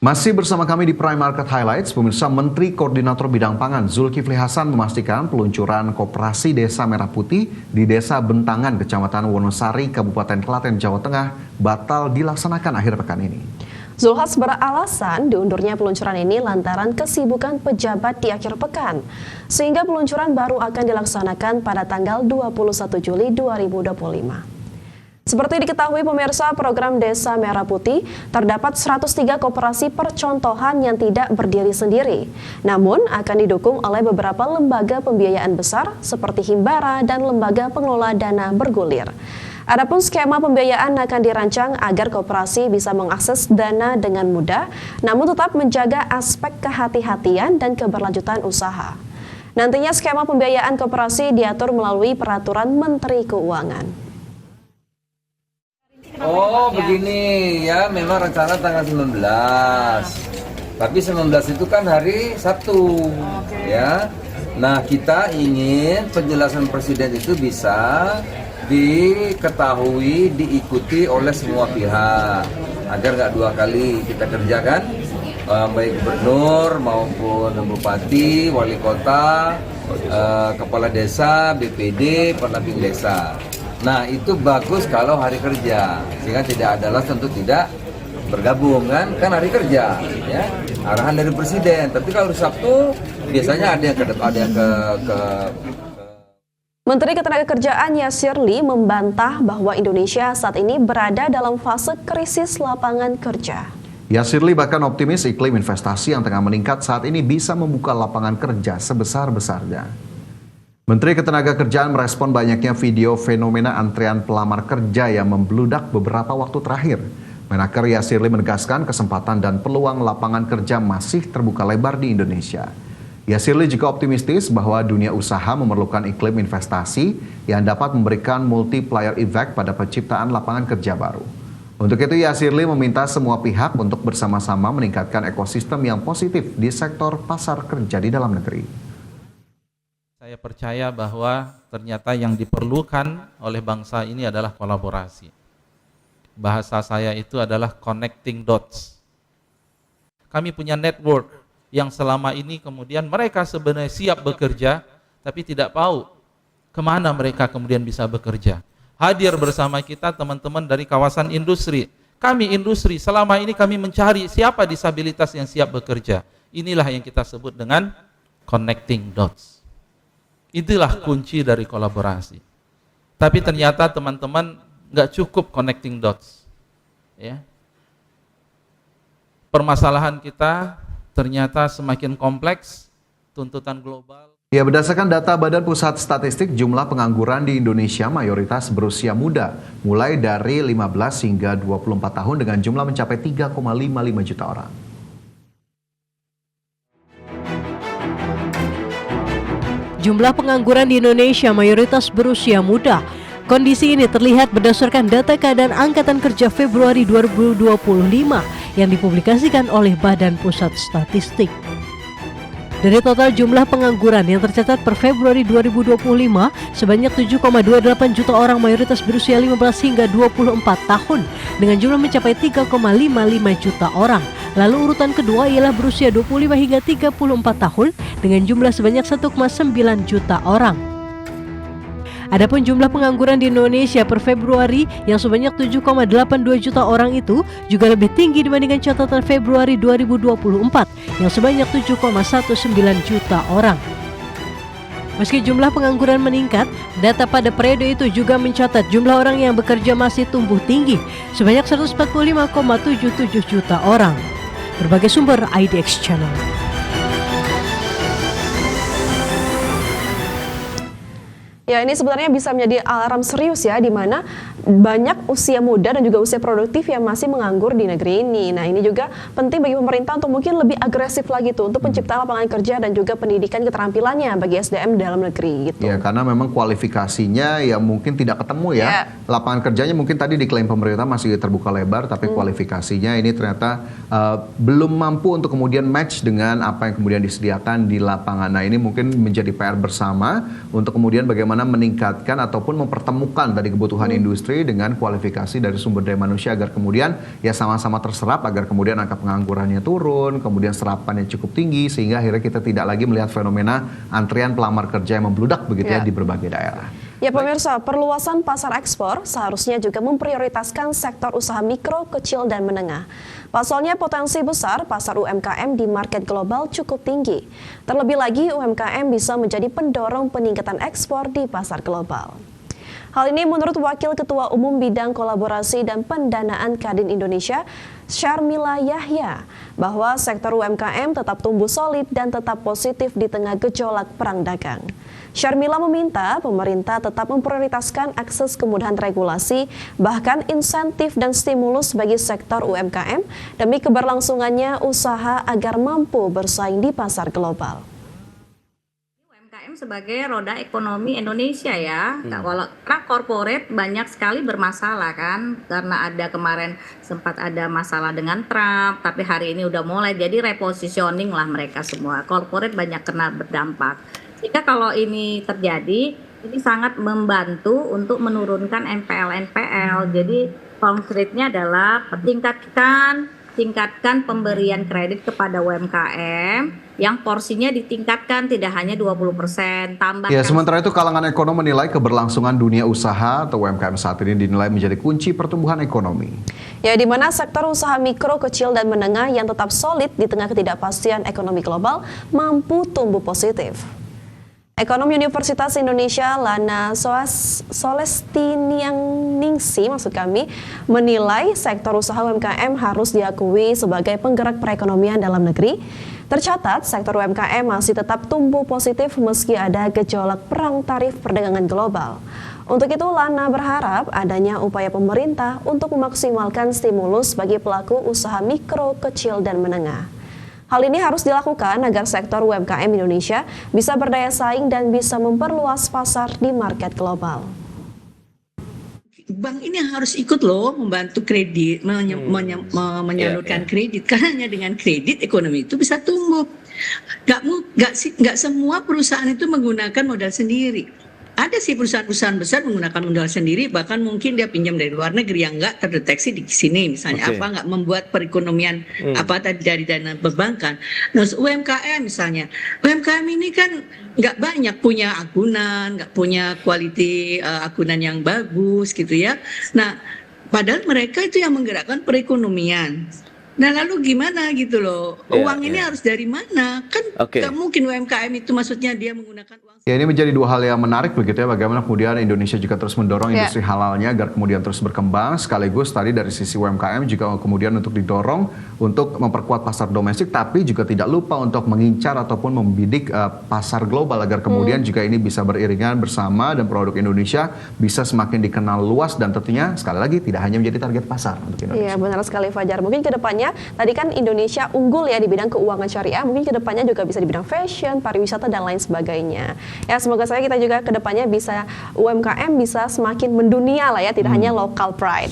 Masih bersama kami di Prime Market Highlights, pemirsa. Menteri Koordinator Bidang Pangan Zulkifli Hasan memastikan peluncuran Koperasi Desa Merah Putih di Desa Bentangan, Kecamatan Wonosari, Kabupaten Klaten, Jawa Tengah batal dilaksanakan akhir pekan ini. Zulhas beralasan diundurnya peluncuran ini lantaran kesibukan pejabat di akhir pekan, sehingga peluncuran baru akan dilaksanakan pada tanggal 21 Juli 2025. Seperti diketahui pemirsa, program Desa Merah Putih terdapat 103 koperasi percontohan yang tidak berdiri sendiri, namun akan didukung oleh beberapa lembaga pembiayaan besar seperti Himbara dan lembaga pengelola dana bergulir. Adapun skema pembiayaan akan dirancang agar koperasi bisa mengakses dana dengan mudah, namun tetap menjaga aspek kehati-hatian dan keberlanjutan usaha. Nantinya skema pembiayaan koperasi diatur melalui Peraturan Menteri Keuangan. Oh begini ya, memang rencana tanggal 19. Tapi 19 itu kan hari Sabtu ya. Nah, kita ingin penjelasan Presiden itu bisa diketahui, diikuti oleh semua pihak, agar nggak dua kali kita kerjakan, baik gubernur maupun bupati, wali kota, kepala desa, BPD, pendamping desa. Nah, itu bagus kalau hari kerja, sehingga tidak ada alasan untuk tidak bergabung, kan hari kerja ya, arahan dari Presiden. Tapi kalau Sabtu biasanya ada yang ke Menteri Ketenagakerjaan Yasirli membantah bahwa Indonesia saat ini berada dalam fase krisis lapangan kerja. Yasirli bahkan optimis iklim investasi yang tengah meningkat saat ini bisa membuka lapangan kerja sebesar-besarnya. Menteri Ketenagakerjaan merespon banyaknya video fenomena antrean pelamar kerja yang membludak beberapa waktu terakhir. Menaker Yasirli menegaskan kesempatan dan peluang lapangan kerja masih terbuka lebar di Indonesia. Yasirli juga optimistis bahwa dunia usaha memerlukan iklim investasi yang dapat memberikan multiplier effect pada penciptaan lapangan kerja baru. Untuk itu Yasirli meminta semua pihak untuk bersama-sama meningkatkan ekosistem yang positif di sektor pasar kerja di dalam negeri. Saya percaya bahwa ternyata yang diperlukan oleh bangsa ini adalah kolaborasi. Bahasa saya itu adalah connecting dots. Kami punya network yang selama ini kemudian mereka sebenarnya siap bekerja, tapi tidak tahu kemana mereka kemudian bisa bekerja. Hadir bersama kita teman-teman dari kawasan industri. Kami industri, selama ini kami mencari siapa disabilitas yang siap bekerja. Inilah yang kita sebut dengan connecting dots. Itulah kunci dari kolaborasi. Tapi ternyata teman-teman nggak cukup connecting dots. Ya. Permasalahan kita ternyata semakin kompleks, tuntutan global. Ya, berdasarkan data Badan Pusat Statistik, jumlah pengangguran di Indonesia mayoritas berusia muda, mulai dari 15 hingga 24 tahun dengan jumlah mencapai 3,55 juta orang. Jumlah pengangguran di Indonesia mayoritas berusia muda. Kondisi ini terlihat berdasarkan data keadaan Angkatan Kerja Februari 2025 yang dipublikasikan oleh Badan Pusat Statistik. Dari total jumlah pengangguran yang tercatat per Februari 2025, sebanyak 7,28 juta orang mayoritas berusia 15 hingga 24 tahun dengan jumlah mencapai 3,55 juta orang. Lalu urutan kedua ialah berusia 25 hingga 34 tahun dengan jumlah sebanyak 1,9 juta orang. Adapun jumlah pengangguran di Indonesia per Februari yang sebanyak 7,82 juta orang itu juga lebih tinggi dibandingkan catatan Februari 2024 yang sebanyak 7,19 juta orang. Meski jumlah pengangguran meningkat, data pada periode itu juga mencatat jumlah orang yang bekerja masih tumbuh tinggi sebanyak 145,77 juta orang. Berbagai sumber IDX Channel. Ya, ini sebenarnya bisa menjadi alarm serius ya, di mana banyak usia muda dan juga usia produktif yang masih menganggur di negeri ini. Nah, ini juga penting bagi pemerintah untuk mungkin lebih agresif lagi tuh untuk penciptaan lapangan kerja dan juga pendidikan keterampilannya bagi SDM dalam negeri gitu. Ya, karena memang kualifikasinya ya mungkin tidak ketemu ya. Lapangan kerjanya mungkin tadi diklaim pemerintah masih terbuka lebar, tapi kualifikasinya ini ternyata belum mampu untuk kemudian match dengan apa yang kemudian disediakan di lapangan. Nah, ini mungkin menjadi PR bersama untuk kemudian bagaimana bagaimana meningkatkan ataupun mempertemukan tadi kebutuhan industri dengan kualifikasi dari sumber daya manusia agar kemudian ya sama-sama terserap, agar kemudian angka penganggurannya turun, kemudian serapannya cukup tinggi, sehingga akhirnya kita tidak lagi melihat fenomena antrian pelamar kerja yang membludak begitu ya di berbagai daerah. Ya pemirsa, perluasan pasar ekspor seharusnya juga memprioritaskan sektor usaha mikro, kecil, dan menengah. Pasalnya potensi besar pasar UMKM di market global cukup tinggi. Terlebih lagi UMKM bisa menjadi pendorong peningkatan ekspor di pasar global. Hal ini menurut Wakil Ketua Umum Bidang Kolaborasi dan Pendanaan Kadin Indonesia, Syarmila Yahya, bahwa sektor UMKM tetap tumbuh solid dan tetap positif di tengah gejolak perang dagang. Syarmila meminta pemerintah tetap memprioritaskan akses kemudahan regulasi, bahkan insentif dan stimulus bagi sektor UMKM demi keberlangsungannya usaha agar mampu bersaing di pasar global. UMKM sebagai roda ekonomi Indonesia ya. Kalau corporate banyak sekali bermasalah kan, karena ada kemarin sempat ada masalah dengan Trump, tapi hari ini udah mulai jadi repositioning lah mereka semua. Corporate banyak kena berdampak. Sehingga kalau ini terjadi, ini sangat membantu untuk menurunkan NPL. Jadi konkretnya adalah tingkatkan pemberian kredit kepada UMKM yang porsinya ditingkatkan tidak hanya 20%, tambahkan. Ya, sementara itu kalangan ekonom menilai keberlangsungan dunia usaha atau UMKM saat ini dinilai menjadi kunci pertumbuhan ekonomi. Ya, di mana sektor usaha mikro, kecil, dan menengah yang tetap solid di tengah ketidakpastian ekonomi global mampu tumbuh positif. Ekonom Universitas Indonesia Lana Solestinianingsi menilai sektor usaha UMKM harus diakui sebagai penggerak perekonomian dalam negeri. Tercatat sektor UMKM masih tetap tumbuh positif meski ada gejolak perang tarif perdagangan global. Untuk itu Lana berharap adanya upaya pemerintah untuk memaksimalkan stimulus bagi pelaku usaha mikro, kecil, dan menengah. Hal ini harus dilakukan agar sektor UMKM Indonesia bisa berdaya saing dan bisa memperluas pasar di market global. Bank ini harus ikut loh membantu kredit, menyalurkan kredit, karena hanya dengan kredit ekonomi itu bisa tumbuh. Gak semua perusahaan itu menggunakan modal sendiri. Ada sih perusahaan-perusahaan besar menggunakan modal sendiri, bahkan mungkin dia pinjam dari luar negeri yang nggak terdeteksi di sini, misalnya nggak membuat perekonomian dari dana perbankan. Nah, UMKM misalnya, UMKM ini kan nggak banyak punya agunan, nggak punya quality agunan yang bagus gitu ya. Nah, padahal mereka itu yang menggerakkan perekonomian. Nah lalu gimana gitu loh, uang ini harus dari mana? Kan nggak mungkin UMKM itu maksudnya dia menggunakan uang. Ya, ini menjadi dua hal yang menarik begitu ya, bagaimana kemudian Indonesia juga terus mendorong industri halalnya agar kemudian terus berkembang, sekaligus tadi dari sisi UMKM juga kemudian untuk didorong untuk memperkuat pasar domestik, tapi juga tidak lupa untuk mengincar ataupun membidik pasar global agar kemudian juga ini bisa beriringan bersama dan produk Indonesia bisa semakin dikenal luas dan tentunya sekali lagi tidak hanya menjadi target pasar untuk Indonesia. Iya benar sekali Fajar, mungkin kedepannya tadi kan Indonesia unggul ya di bidang keuangan syariah, mungkin kedepannya juga bisa di bidang fashion, pariwisata, dan lain sebagainya. Ya semoga saja kita juga kedepannya bisa UMKM bisa semakin mendunia lah ya, tidak hanya local pride.